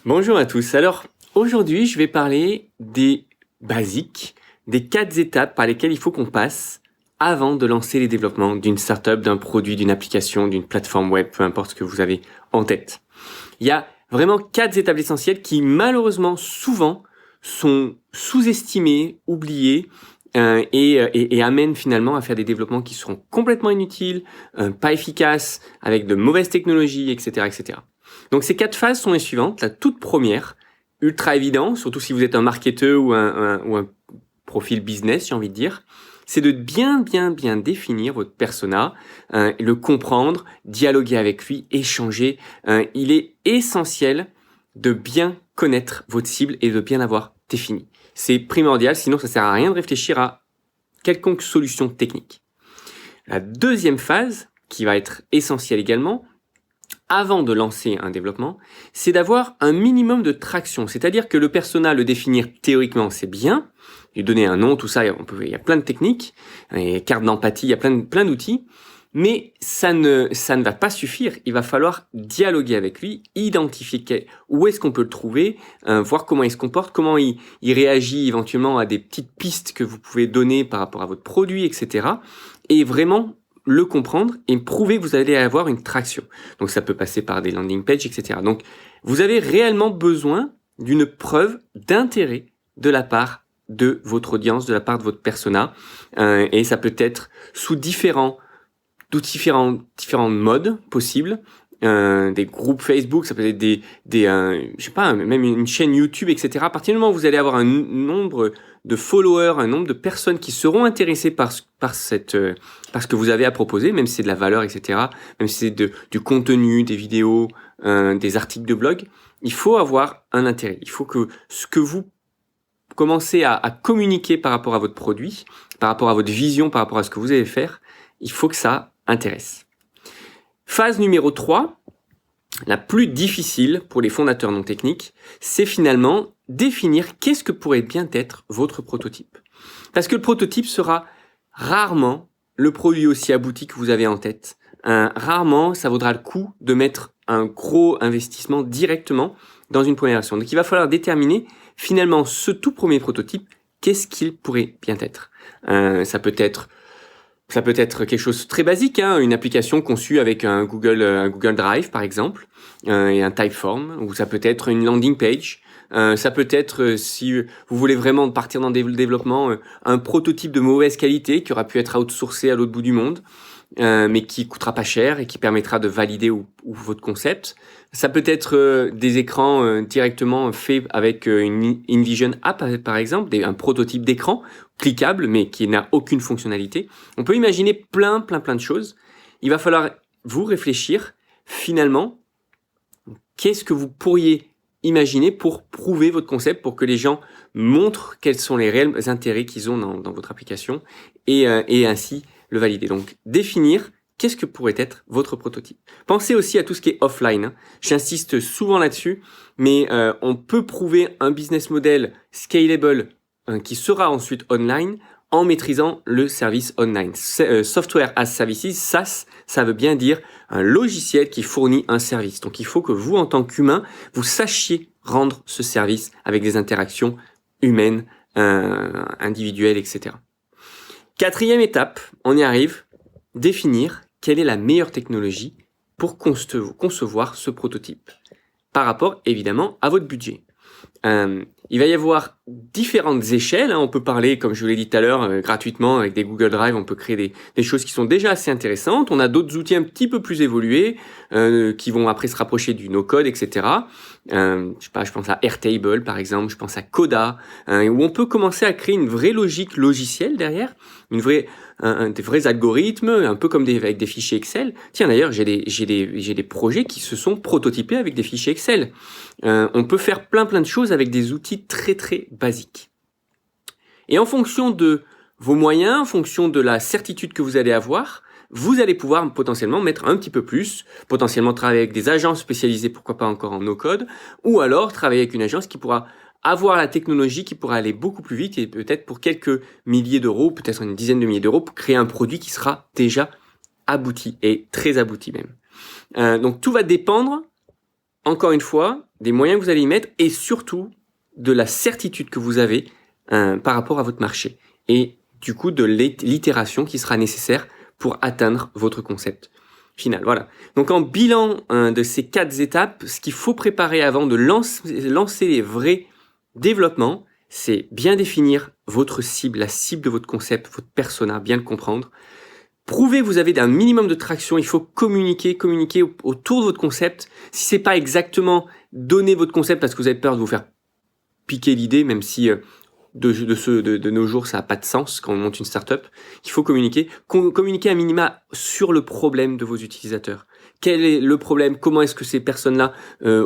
Bonjour à tous. Alors, aujourd'hui, je vais parler des basiques, des 4 étapes par lesquelles il faut qu'on passe avant de lancer les développements d'une startup, d'un produit, d'une application, d'une plateforme web, peu importe ce que vous avez en tête. Il y a vraiment 4 étapes essentielles qui, malheureusement, souvent, sont sous-estimées, oubliées, et amènent finalement à faire des développements qui seront complètement inutiles, pas efficaces, avec de mauvaises technologies, etc., etc. Donc ces 4 phases sont les suivantes. La toute première, ultra évident, surtout si vous êtes un marketeur ou un profil business, j'ai envie de dire, c'est de bien définir votre persona, le comprendre, dialoguer avec lui, échanger. Il est essentiel de bien connaître votre cible et de bien l'avoir définie. C'est primordial, sinon ça sert à rien de réfléchir à quelconque solution technique. La deuxième phase, qui va être essentielle également, avant de lancer un développement, c'est d'avoir un minimum de traction. C'est-à-dire que le persona, le définir théoriquement, c'est bien. Lui donner un nom, tout ça, il y a plein de techniques, et cartes d'empathie, il y a plein d'outils. Mais ça ne va pas suffire. Il va falloir dialoguer avec lui, identifier où est-ce qu'on peut le trouver, voir comment il se comporte, comment il réagit éventuellement à des petites pistes que vous pouvez donner par rapport à votre produit, etc. Et vraiment le comprendre et prouver que vous allez avoir une traction. Donc ça peut passer par des landing pages, etc. Donc vous avez réellement besoin d'une preuve d'intérêt de la part de votre audience, de la part de votre persona. Et ça peut être sous différents modes possibles. Des groupes Facebook, ça peut être je sais pas, même une chaîne YouTube, etc. À partir du moment où vous allez avoir un nombre de followers, un nombre de personnes qui seront intéressées par ce que vous avez à proposer, même si c'est de la valeur, etc., même si c'est du contenu, des vidéos, des articles de blog, il faut avoir un intérêt. Il faut que ce que vous commencez à communiquer par rapport à votre produit, par rapport à votre vision, par rapport à ce que vous allez faire, il faut que ça intéresse. Phase numéro 3, la plus difficile pour les fondateurs non techniques, c'est finalement définir qu'est-ce que pourrait bien être votre prototype. Parce que le prototype sera rarement le produit aussi abouti que vous avez en tête. Rarement, ça vaudra le coup de mettre un gros investissement directement dans une première version. Donc il va falloir déterminer finalement ce tout premier prototype, qu'est-ce qu'il pourrait bien être. Ça peut être quelque chose de très basique, une application conçue avec un Google Drive par exemple, et un Typeform, ou ça peut être une landing page. Ça peut être, si vous voulez vraiment partir dans le développement, un prototype de mauvaise qualité qui aura pu être outsourcé à l'autre bout du monde, mais qui coûtera pas cher et qui permettra de valider ou votre concept. Ça peut être des écrans directement faits avec une InVision app par exemple, un prototype d'écran cliquable mais qui n'a aucune fonctionnalité. On peut imaginer plein de choses. Il va falloir vous réfléchir finalement, qu'est-ce que vous pourriez imaginer pour prouver votre concept, pour que les gens montrent quels sont les réels intérêts qu'ils ont dans votre application et ainsi le valider. Donc définir qu'est-ce que pourrait être votre prototype. Pensez aussi à tout ce qui est offline. J'insiste souvent là-dessus, mais on peut prouver un business model scalable qui sera ensuite online en maîtrisant le service online. Software as Services, SaaS, ça veut bien dire un logiciel qui fournit un service. Donc il faut que vous, en tant qu'humain, vous sachiez rendre ce service avec des interactions humaines, individuelles, etc. Quatrième étape, on y arrive, définir quelle est la meilleure technologie pour concevoir ce prototype par rapport évidemment à votre budget. Il va y avoir différentes échelles, on peut parler, comme je vous l'ai dit tout à l'heure, gratuitement avec des Google Drive, on peut créer des choses qui sont déjà assez intéressantes. On a d'autres outils un petit peu plus évolués qui vont après se rapprocher du no-code, etc. Je pense à Airtable par exemple, je pense à Coda, où on peut commencer à créer une vraie logique logicielle derrière, des vrais algorithmes, un peu comme avec des fichiers Excel. Tiens d'ailleurs, j'ai des projets qui se sont prototypés avec des fichiers Excel. On peut faire plein de choses avec des outils très basiques. Et en fonction de vos moyens, en fonction de la certitude que vous allez avoir, vous allez pouvoir potentiellement mettre un petit peu plus, potentiellement travailler avec des agences spécialisées, pourquoi pas encore en no-code, ou alors travailler avec une agence qui pourra avoir la technologie qui pourra aller beaucoup plus vite et peut-être pour quelques milliers d'euros, peut-être une dizaine de milliers d'euros, pour créer un produit qui sera déjà abouti et très abouti même. Donc tout va dépendre encore une fois, des moyens que vous allez y mettre et surtout de la certitude que vous avez par rapport à votre marché. Et du coup, de l'itération qui sera nécessaire pour atteindre votre concept final. Voilà. Donc en bilan de ces 4 étapes, ce qu'il faut préparer avant de lancer les vrais développements, c'est bien définir votre cible, la cible de votre concept, votre persona, bien le comprendre. Prouvez que vous avez un minimum de traction, il faut communiquer autour de votre concept. Si c'est pas exactement donner votre concept parce que vous avez peur de vous faire piquer l'idée, même si de nos jours ça n'a pas de sens quand on monte une startup, il faut communiquer à minima sur le problème de vos utilisateurs. Quel est le problème? Comment est-ce que ces personnes-là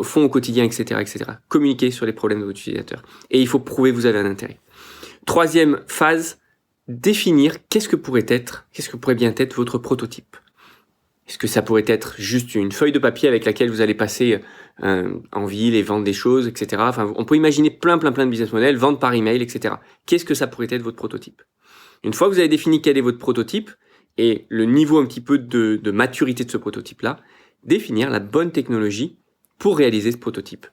font au quotidien, etc., etc. Communiquez sur les problèmes de vos utilisateurs. Et il faut prouver que vous avez un intérêt. Troisième phase, définir qu'est-ce que pourrait bien être votre prototype. Est-ce que ça pourrait être juste une feuille de papier avec laquelle vous allez passer en ville et vendre des choses, etc. Enfin, on peut imaginer plein de business models, vendre par email, etc. Qu'est-ce que ça pourrait être votre prototype? Une fois que vous avez défini quel est votre prototype et le niveau un petit peu de maturité de ce prototype-là, définir la bonne technologie pour réaliser ce prototype.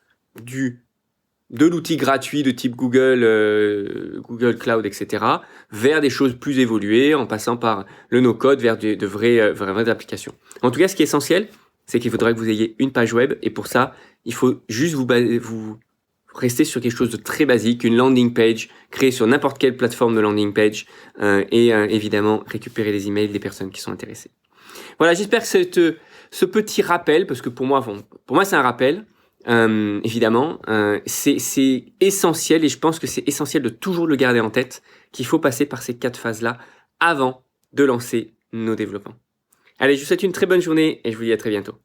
De l'outil gratuit de type Google, Google Cloud, etc., vers des choses plus évoluées, en passant par le no-code vers de vraies applications. En tout cas, ce qui est essentiel, c'est qu'il faudra que vous ayez une page web, et pour ça, il faut juste vous rester sur quelque chose de très basique, une landing page, créée sur n'importe quelle plateforme de landing page, et évidemment, récupérer les emails des personnes qui sont intéressées. Voilà, j'espère que ce petit rappel, parce que pour moi c'est un rappel, évidemment, c'est essentiel et je pense que c'est essentiel de toujours le garder en tête qu'il faut passer par ces 4 phases-là avant de lancer nos développements. Allez, je vous souhaite une très bonne journée et je vous dis à très bientôt.